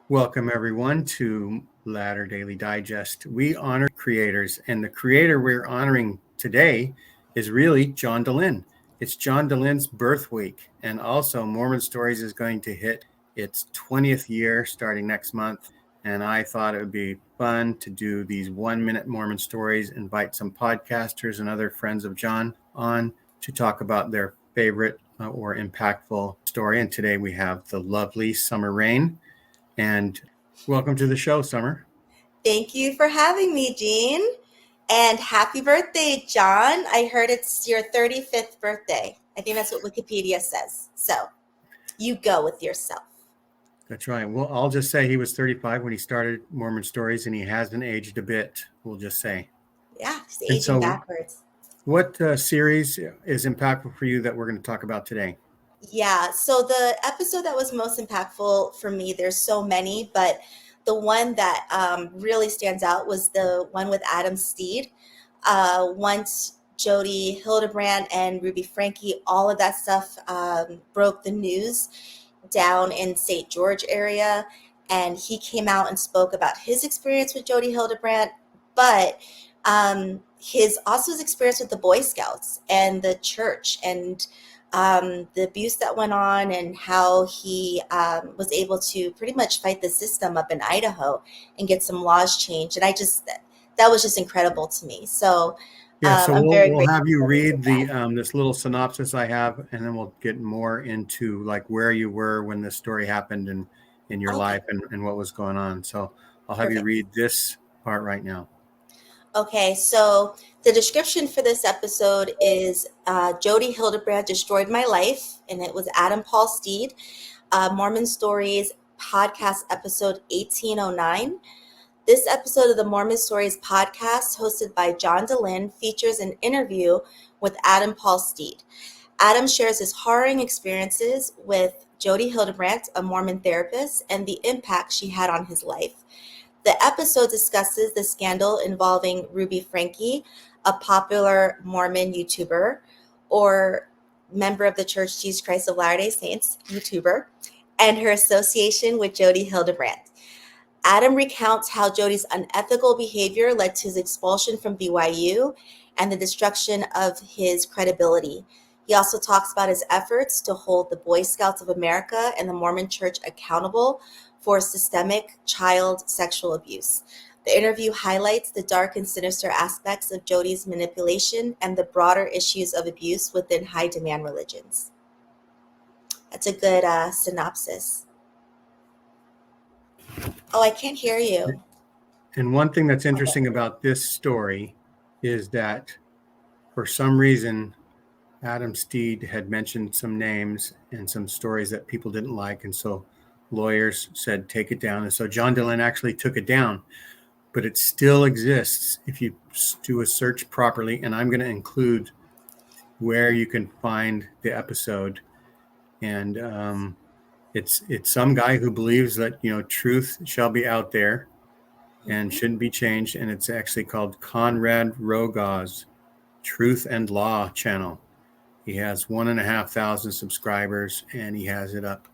Welcome, everyone, to Latter Daily Digest. We honor creators, and the creator we're honoring today is really John Dehlin. It's John Dehlin's birth week, and also Mormon Stories is going to hit its 20th year starting next month. And I thought it would be fun to do these 1 minute Mormon stories, invite some podcasters and other friends of John on to talk about their favorite or impactful story. And today we have the lovely Summer Rain. And welcome to the show, Summer. Thank you for having me, Jean. And happy birthday, John. I heard it's your 35th birthday. I think that's what Wikipedia says. So you go with yourself. That's right. Well, I'll just say he was 35 when he started Mormon Stories, and he hasn't aged a bit, we'll just say. Yeah, just aging backwards. What series is impactful for you that we're going to talk about today? Yeah, so the episode that was most impactful for me, there's so many, but the one that really stands out was the one with Adam Steed. Once Jodi Hildebrandt and Ruby Frankie, all of that stuff broke the news down in St. George area, and he came out and spoke about his experience with Jodi Hildebrandt, but his experience with the Boy Scouts and the church and the abuse that went on, and how he was able to pretty much fight the system up in Idaho and get some laws changed. And that was just incredible to me. So yeah, so I'm we'll have you read this little synopsis I have, and then we'll get more into like where you were when this story happened and in your life and what was going on. So I'll have you read this part right now. Okay, so the description for this episode is Jodi Hildebrandt destroyed my life, and it was Adam Paul Steed, Mormon Stories Podcast episode 1809. This episode of the Mormon Stories Podcast, hosted by John Dehlin, features an interview with Adam Paul Steed. Adam shares his harrowing experiences with Jodi Hildebrandt, a Mormon therapist, and the impact she had on his life. The episode discusses the scandal involving Ruby Frankie, a popular Mormon YouTuber or member of the Church Jesus Christ of Latter-day Saints YouTuber, and her association with Jodi Hildebrandt. Adam recounts how Jodi's unethical behavior led to his expulsion from BYU and the destruction of his credibility. He also talks about his efforts to hold the Boy Scouts of America and the Mormon Church accountable for systemic child sexual abuse. The interview highlights the dark and sinister aspects of Jodi's manipulation and the broader issues of abuse within high-demand religions. That's a good synopsis. Oh, I can't hear you. And one thing that's interesting about this story is that for some reason, Adam Steed had mentioned some names and some stories that people didn't like, and so lawyers said take it down. And so John Dehlin actually took it down, but it still exists if you do a search properly. And I'm going to include where you can find the episode. And it's some guy who believes that, truth shall be out there and shouldn't be changed. And it's actually called Conrad Rogaw's Truth and Law channel. He has 1,500 subscribers, and he has it up.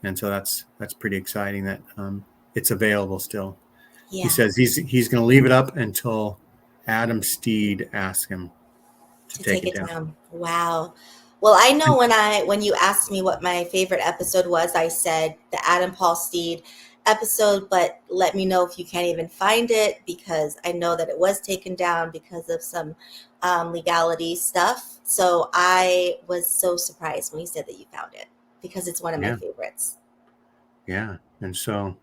And so that's pretty exciting that it's available still. Yeah. He says he's going to leave it up until Adam Steed asks him to take it down. Wow. Well, I know when you asked me what my favorite episode was, I said the Adam Paul Steed episode, but let me know if you can't even find it, because I know that it was taken down because of some legality stuff. So I was so surprised when you said that you found it, because it's one of my favorites. Yeah. And so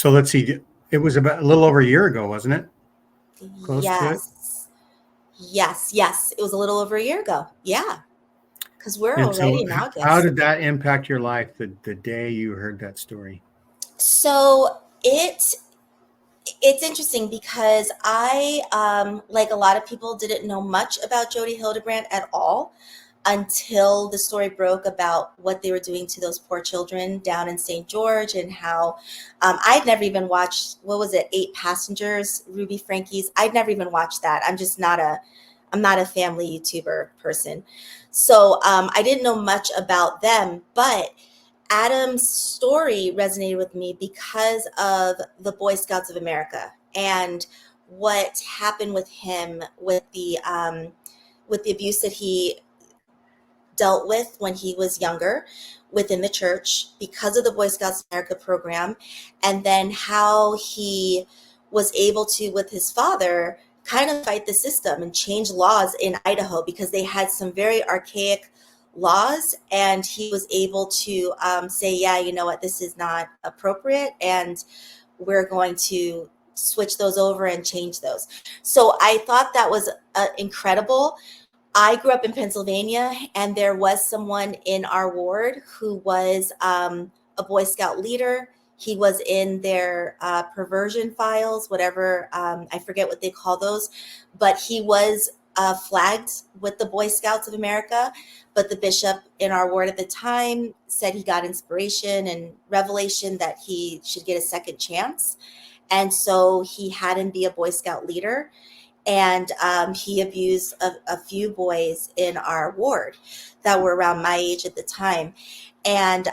let's see. It was about a little over a year ago, wasn't it? Close to it? Yes. It was a little over a year ago. Yeah. Because we're already in August. How did that impact your life the day you heard that story? So it's interesting because I, like a lot of people, didn't know much about Jodi Hildebrandt at all until the story broke about what they were doing to those poor children down in St. George, and how I'd never even watched, 8 Passengers, Ruby Frankie's. I'd never even watched that. I'm not a family YouTuber person. So I didn't know much about them, but Adam's story resonated with me because of the Boy Scouts of America and what happened with him with the abuse that he dealt with when he was younger within the church because of the Boy Scouts of America program, and then how he was able to, with his father, kind of fight the system and change laws in Idaho because they had some very archaic laws, and he was able to say, yeah, you know what, this is not appropriate, and we're going to switch those over and change those. So I thought that was incredible. I grew up in Pennsylvania, and there was someone in our ward who was a Boy Scout leader. He was in their perversion files, whatever, I forget what they call those, but he was flagged with the Boy Scouts of America. But the bishop in our ward at the time said he got inspiration and revelation that he should get a second chance. And so he had him be a Boy Scout leader. And he abused a few boys in our ward that were around my age at the time. And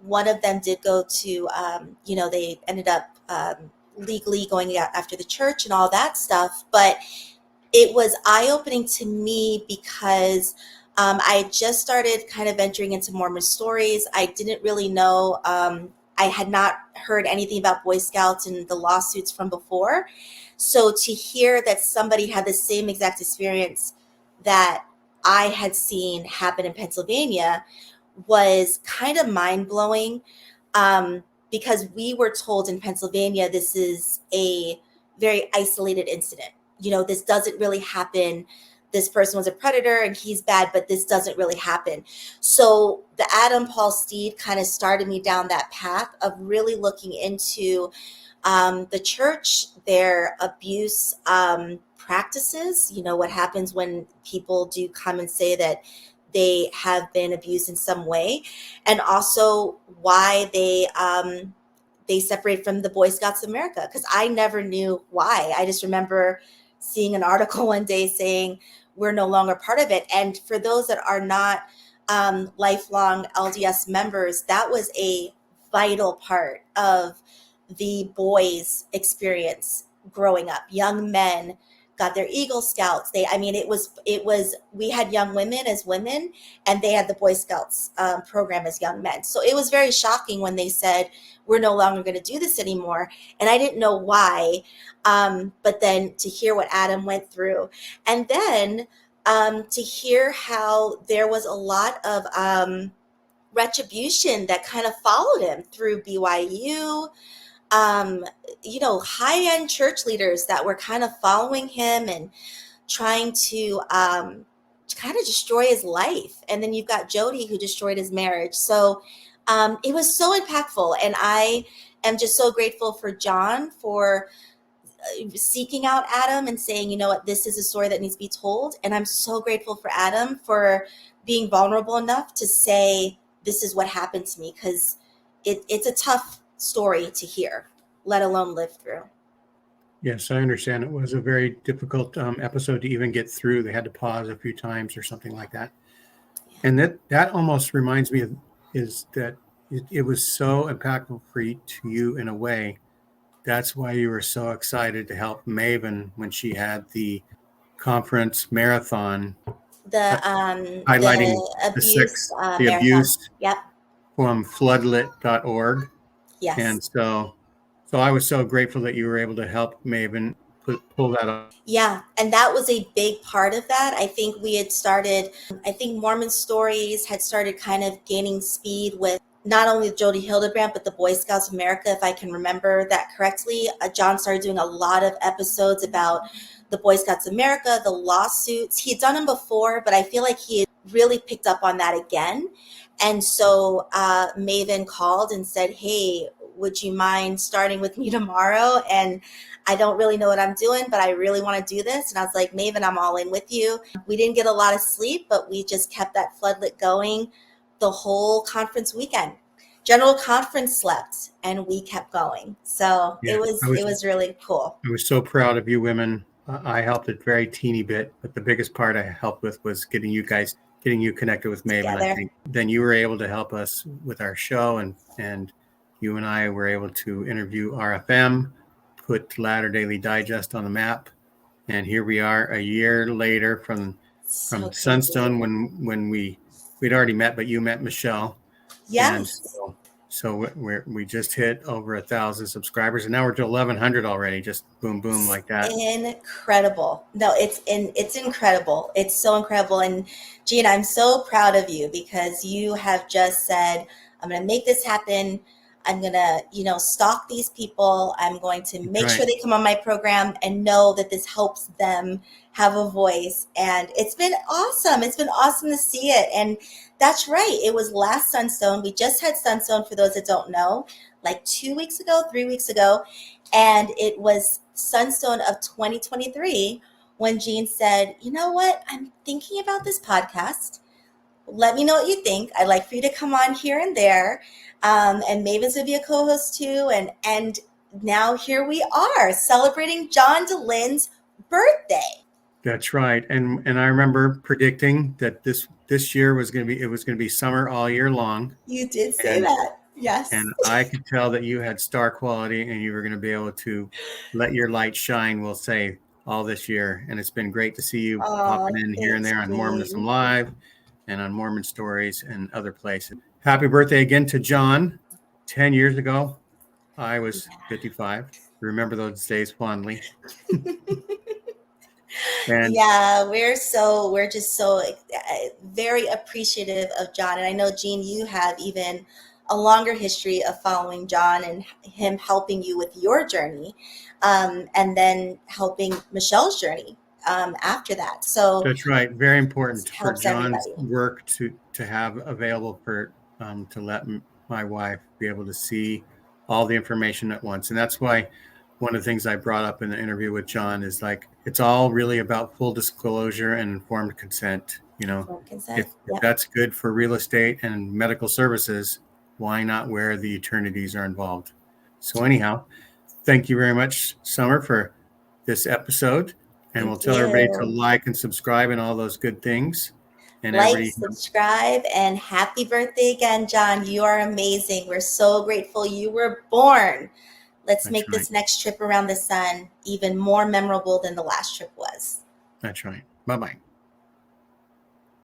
one of them did go to, they ended up legally going out after the church and all that stuff. But it was eye-opening to me because I had just started kind of venturing into Mormon stories. I didn't really know. I had not heard anything about Boy Scouts and the lawsuits from before. So to hear that somebody had the same exact experience that I had seen happen in Pennsylvania was kind of mind-blowing, because we were told in Pennsylvania this is a very isolated incident. This doesn't really happen. This person was a predator and he's bad, but this doesn't really happen. So the Adam Paul Steed kind of started me down that path of really looking into the church, their abuse practices, what happens when people do come and say that they have been abused in some way, and also why they separate from the Boy Scouts of America, because I never knew why. I just remember seeing an article one day saying we're no longer part of it. And for those that are not lifelong LDS members, that was a vital part of the boys' experience growing up. Young men got their Eagle Scouts. It was we had young women as women, and they had the Boy Scouts program as young men. So it was very shocking when they said we're no longer going to do this anymore, and I didn't know why. But then to hear what Adam went through, and then to hear how there was a lot of retribution that kind of followed him through BYU. High-end church leaders that were kind of following him and trying to kind of destroy his life. And then you've got Jodi, who destroyed his marriage. So it was so impactful. And I am just so grateful for John for seeking out Adam and saying, you know what, this is a story that needs to be told. And I'm so grateful for Adam for being vulnerable enough to say, this is what happened to me, because it's a tough story to hear, let alone live through. Yes, I understand. It was a very difficult episode to even get through. They had to pause a few times or something like that. Yeah. And that almost reminds me of is that it was so impactful for you in a way. That's why you were so excited to help Maven when she had the conference marathon, highlighting the abuse yep. from floodlit.org. Yes. And so I was so grateful that you were able to help Maven pull that off. Yeah. And that was a big part of that. I think Mormon Stories had started kind of gaining speed with not only Jodi Hildebrandt, but the Boy Scouts of America, if I can remember that correctly. John started doing a lot of episodes about the Boy Scouts of America, the lawsuits. He had done them before, but I feel like he had really picked up on that again. And so Maven called and said, hey, would you mind starting with me tomorrow? And I don't really know what I'm doing, but I really want to do this. And I was like, Maven, I'm all in with you. We didn't get a lot of sleep, but we just kept that floodlit going the whole conference weekend. General Conference slept and we kept going. So yeah, it was really cool. I was so proud of you women. I helped a very teeny bit, but the biggest part I helped with was getting you guys getting you connected with Maven, together. I think. Then you were able to help us with our show, and you and I were able to interview RFM, put Latter Daily Digest on the map. And here we are a year later from So Sunstone crazy. when we'd already met, but you met Michelle. And Yes. so we just hit over 1,000 subscribers, and now we're to 1,100 already. Just boom, boom, like that. Incredible. No, it's incredible. It's so incredible. And Jean, I'm so proud of you because you have just said, I'm going to make this happen. I'm going to, stalk these people. I'm going to make sure they come on my program and know that this helps them have a voice. And it's been awesome. It's been awesome to see it. And that's right. It was last Sunstone. We just had Sunstone, for those that don't know, like 2 weeks ago, 3 weeks ago. And it was Sunstone of 2023 when Jean said, you know what? I'm thinking about this podcast. Let me know what you think. I'd like for you to come on here and there. And Maven's would be a co-host too. And now here we are celebrating John Dehlin's birthday. That's right. And I remember predicting that this year was going to be summer all year long. You did say that. Yes. And I could tell that you had star quality and you were going to be able to let your light shine, we'll say, all this year. And it's been great to see you popping in here and there on Mormonism Live and on Mormon Stories and other places. Happy birthday again to John. 10 years ago, I was 55. Remember those days fondly. And we're just so very appreciative of John. And I know, Jean, you have even a longer history of following John and him helping you with your journey, and then helping Michelle's journey after that. So that's right. Very important for John's work to have available for to let my wife be able to see all the information at once. And that's why one of the things I brought up in the interview with John is like, it's all really about full disclosure and informed consent. If that's good for real estate and medical services, why not where the eternities are involved? So anyhow, thank you very much, Summer, for this episode. And we'll tell everybody to like and subscribe and all those good things. And like, subscribe, and happy birthday again, John. You are amazing. We're so grateful you were born. Let's make this next trip around the sun even more memorable than the last trip was. That's right. Bye-bye.